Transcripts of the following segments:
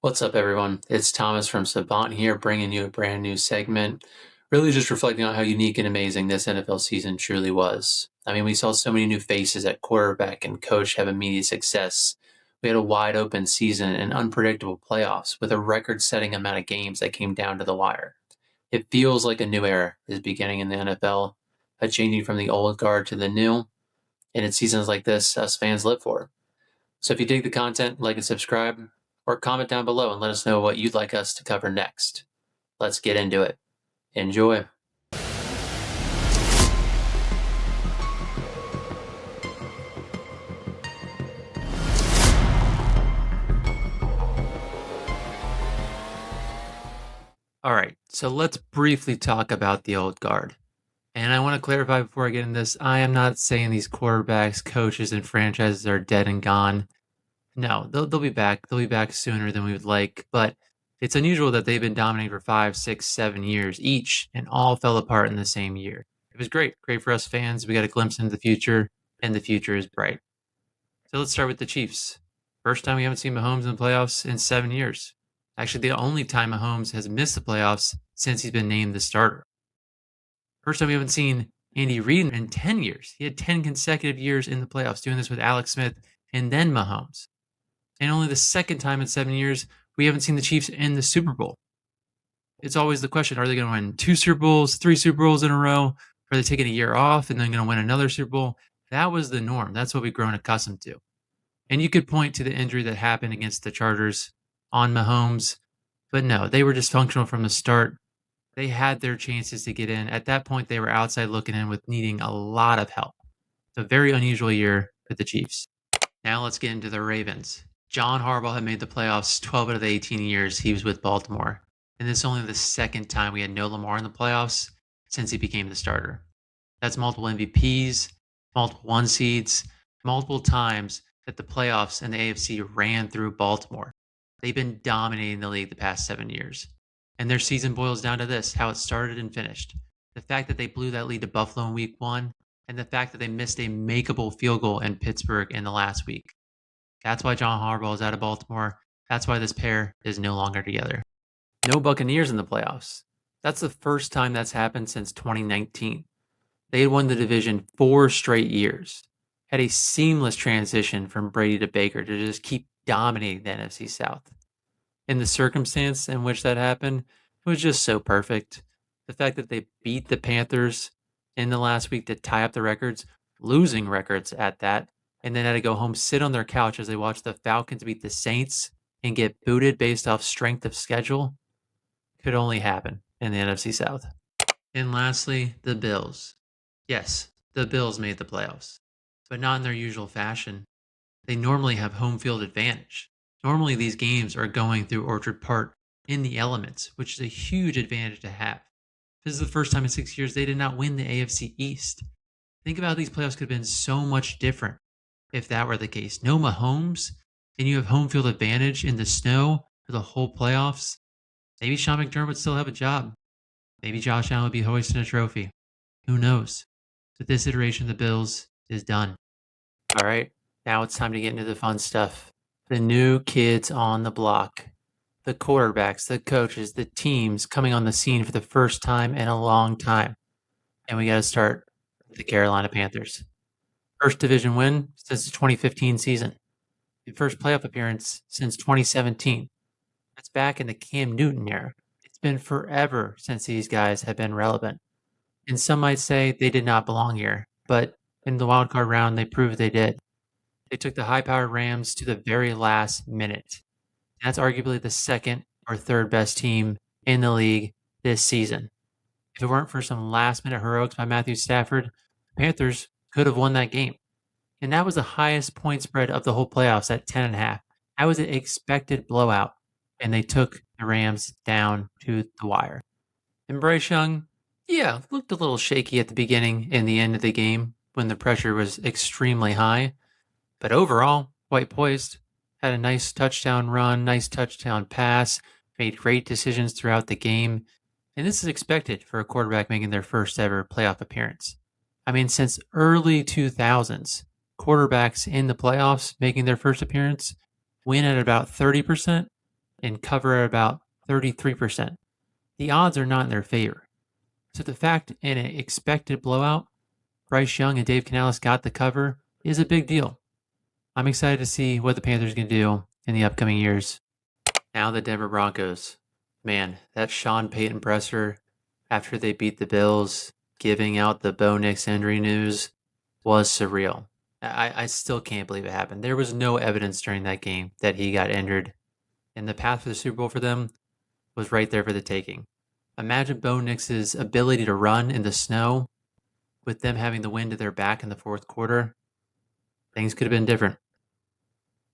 What's up, everyone? It's Thomas from Savant here, bringing you a brand new segment. Really just reflecting on how unique and amazing this NFL season truly was. I mean, we saw so many new faces at quarterback and coach have immediate success. We had a wide open season and unpredictable playoffs with a record setting amount of games that came down to the wire. It feels like a new era is beginning in the NFL, a changing from the old guard to the new. And it's seasons like this us fans live for. So if you dig the content, like and subscribe, or comment down below and let us know what you'd like us to cover next. Let's get into it. Enjoy. All right, so let's briefly talk about the old guard. And I want to clarify before I get into this, I am not saying these quarterbacks, coaches, and franchises are dead and gone. No, they'll be back. They'll be back sooner than we would like. But it's unusual that they've been dominating for 5, 6, 7 years each and all fell apart in the same year. It was great. Great for us fans. We got a glimpse into the future, and the future is bright. So let's start with the Chiefs. First time we haven't seen Mahomes in the playoffs in 7 years. Actually, the only time Mahomes has missed the playoffs since he's been named the starter. First time we haven't seen Andy Reid in 10 years. He had 10 consecutive years in the playoffs, doing this with Alex Smith and then Mahomes. And only the second time in 7 years we haven't seen the Chiefs in the Super Bowl. It's always the question, are they going to win 2 Super Bowls, 3 Super Bowls in a row? Are they taking a year off and then going to win another Super Bowl? That was the norm. That's what we've grown accustomed to. And you could point to the injury that happened against the Chargers on Mahomes, but no, they were dysfunctional from the start. They had their chances to get in. At that point, they were outside looking in with needing a lot of help. It's a very unusual year for the Chiefs. Now let's get into the Ravens. John Harbaugh had made the playoffs 12 out of the 18 years he was with Baltimore. And this is only the second time we had no Lamar in the playoffs since he became the starter. That's multiple MVPs, multiple one seeds, multiple times that the playoffs and the AFC ran through Baltimore. They've been dominating the league the past 7 years. And their season boils down to this, how it started and finished. The fact that they blew that lead to Buffalo in week 1, and the fact that they missed a makeable field goal in Pittsburgh in the last week. That's why John Harbaugh is out of Baltimore. That's why this pair is no longer together. No Buccaneers in the playoffs. That's the first time that's happened since 2019. They had won the division 4 straight years. Had a seamless transition from Brady to Baker to just keep dominating the NFC South. In the circumstance in which that happened, it was just so perfect. The fact that they beat the Panthers in the last week to tie up the records, losing records at that, and then had to go home, sit on their couch as they watched the Falcons beat the Saints and get booted based off strength of schedule, could only happen in the NFC South. And lastly, the Bills. Yes, the Bills made the playoffs, but not in their usual fashion. They normally have home field advantage. Normally these games are going through Orchard Park in the elements, which is a huge advantage to have. This is the first time in 6 years they did not win the AFC East. Think about how these playoffs could have been so much different if that were the case. No Mahomes, and you have home field advantage in the snow for the whole playoffs. Maybe Sean McDermott would still have a job. Maybe Josh Allen would be hoisting a trophy. Who knows? But this iteration of the Bills is done. All right, now it's time to get into the fun stuff. The new kids on the block. The quarterbacks, the coaches, the teams coming on the scene for the first time in a long time. And we got to start with the Carolina Panthers. First division win since the 2015 season. The first playoff appearance since 2017. That's back in the Cam Newton era. It's been forever since these guys have been relevant. And some might say they did not belong here, but in the wildcard round, they proved they did. They took the high-powered Rams to the very last minute. That's arguably the second or third best team in the league this season. If it weren't for some last-minute heroics by Matthew Stafford, the Panthers could have won that game. And that was the highest point spread of the whole playoffs at 10.5. That was an expected blowout, and they took the Rams down to the wire. And Bryce Young, yeah, looked a little shaky at the beginning and the end of the game when the pressure was extremely high. But overall, quite poised. Had a nice touchdown run, nice touchdown pass, made great decisions throughout the game. And this is expected for a quarterback making their first ever playoff appearance. I mean, since early 2000s, quarterbacks in the playoffs making their first appearance win at about 30%, and cover at about 33%. The odds are not in their favor. So the fact in an expected blowout, Bryce Young and Dave Canales got the cover is a big deal. I'm excited to see what the Panthers can do in the upcoming years. Now the Denver Broncos. Man, that Sean Payton presser after they beat the Bills, giving out the Bo Nix injury news was surreal. I still can't believe it happened. There was no evidence during that game that he got injured, and the path for the Super Bowl for them was right there for the taking. Imagine Bo Nix's ability to run in the snow with them having the wind to their back in the fourth quarter. Things could have been different.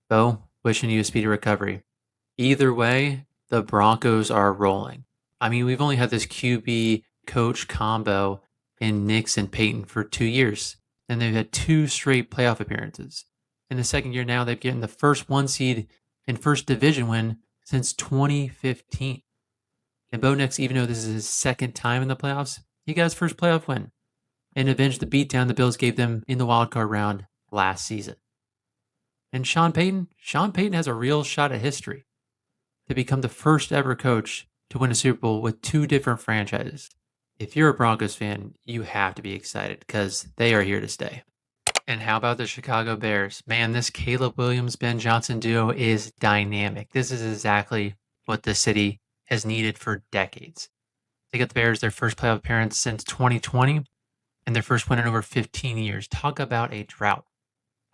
Bo, wishing you a speedy recovery. Either way, the Broncos are rolling. I mean, we've only had this QB coach combo in Nix and Peyton for 2 years, and they've had 2 straight playoff appearances. In the second year now, they've gotten the first 1 seed and first division win since 2015. And Bo Nix, even though this is his second time in the playoffs, he got his first playoff win and avenged the beatdown the Bills gave them in the wildcard round last season. And Sean Payton has a real shot at history to become the first ever coach to win a Super Bowl with 2 different franchises. If you're a Broncos fan, you have to be excited because they are here to stay. And how about the Chicago Bears? Man, this Caleb Williams, Ben Johnson duo is dynamic. This is exactly what the city has needed for decades. They got the Bears their first playoff appearance since 2020 and their first win in over 15 years. Talk about a drought.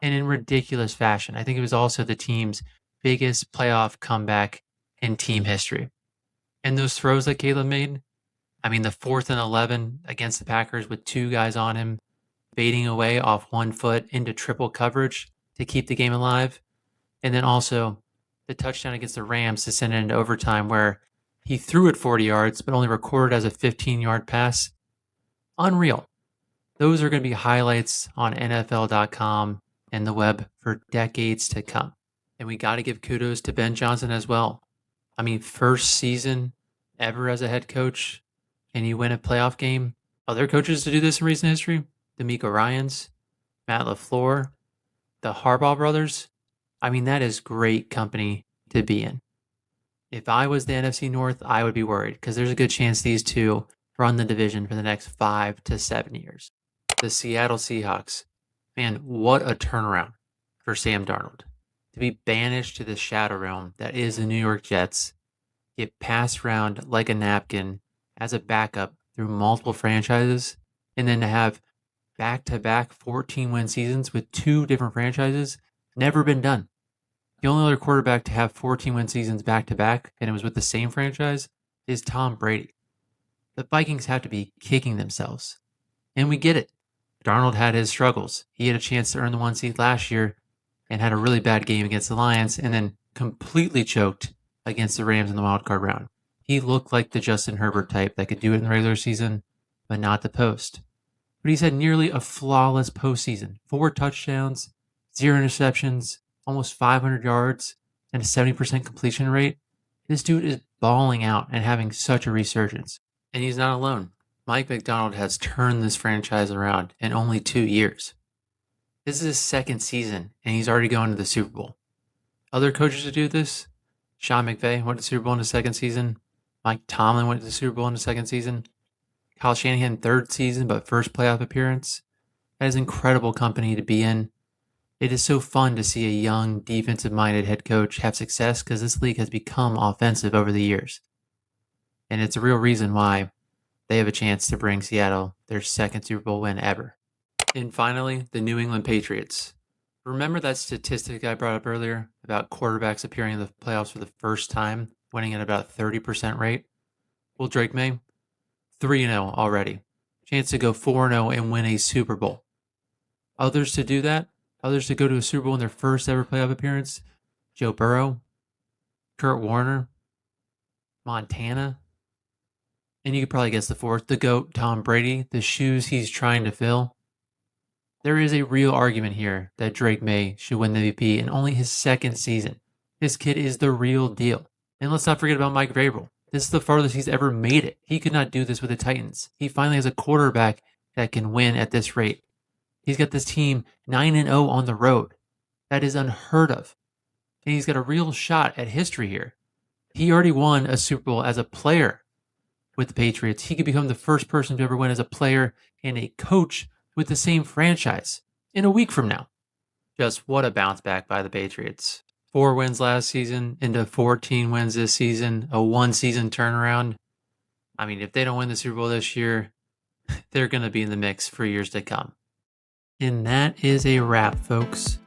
And in ridiculous fashion, I think it was also the team's biggest playoff comeback in team history. And those throws that Caleb made, I mean, the 4th and 11 against the Packers with 2 guys on him, fading away off 1 foot into triple coverage to keep the game alive. And then also the touchdown against the Rams to send it into overtime where he threw it 40 yards, but only recorded as a 15-yard pass. Unreal. Those are going to be highlights on NFL.com and the web for decades to come. And we got to give kudos to Ben Johnson as well. I mean, first season ever as a head coach, and you win a playoff game. Other coaches to do this in recent history, D'Amico Ryans, Matt LaFleur, the Harbaugh brothers. I mean, that is great company to be in. If I was the NFC North, I would be worried because there's a good chance these two run the division for the next 5 to 7 years. The Seattle Seahawks. Man, what a turnaround for Sam Darnold. To be banished to the shadow realm that is the New York Jets, get passed around like a napkin as a backup through multiple franchises, and then to have back-to-back 14-win seasons with 2 different franchises, never been done. The only other quarterback to have 14-win seasons back-to-back, and it was with the same franchise, is Tom Brady. The Vikings have to be kicking themselves. And we get it. Darnold had his struggles. He had a chance to earn the 1 seed last year and had a really bad game against the Lions and then completely choked against the Rams in the wildcard round. He looked like the Justin Herbert type that could do it in the regular season, but not the post. But he's had nearly a flawless postseason. 4 touchdowns, 0 interceptions, almost 500 yards, and a 70% completion rate. This dude is balling out and having such a resurgence. And he's not alone. Mike McDonald has turned this franchise around in only 2 years. This is his second season, and he's already going to the Super Bowl. Other coaches to do this, Sean McVay went to the Super Bowl in his second season. Mike Tomlin went to the Super Bowl in his second season. Kyle Shanahan, 3rd season, but first playoff appearance. That is incredible company to be in. It is so fun to see a young, defensive-minded head coach have success because this league has become offensive over the years. And it's a real reason why they have a chance to bring Seattle their second Super Bowl win ever. And finally, the New England Patriots. Remember that statistic I brought up earlier about quarterbacks appearing in the playoffs for the first time, winning at about 30% rate? Well, Drake May, 3-0 already. Chance to go 4-0 and win a Super Bowl. Others to do that, others to go to a Super Bowl in their first ever playoff appearance, Joe Burrow, Kurt Warner, Montana, and you could probably guess the 4th, the GOAT, Tom Brady, the shoes he's trying to fill. There is a real argument here that Drake May should win the MVP in only his 2nd season. This kid is the real deal. And let's not forget about Mike Vrabel. This is the farthest he's ever made it. He could not do this with the Titans. He finally has a quarterback that can win at this rate. He's got this team 9-0 on the road. That is unheard of. And he's got a real shot at history here. He already won a Super Bowl as a player with the Patriots. He could become the first person to ever win as a player and a coach with the same franchise in a week from now. Just what a bounce back by the Patriots. 4 wins last season into 14 wins this season, a 1-season turnaround. I mean, if they don't win the Super Bowl this year, they're going to be in the mix for years to come. And that is a wrap, folks.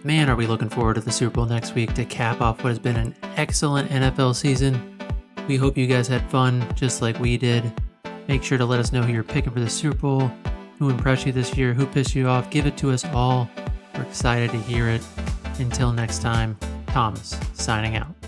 Man, are we looking forward to the Super Bowl next week to cap off what has been an excellent NFL season. We hope you guys had fun just like we did. Make sure to let us know who you're picking for the Super Bowl, who impressed you this year, who pissed you off. Give it to us all. We're excited to hear it. Until next time, Thomas signing out.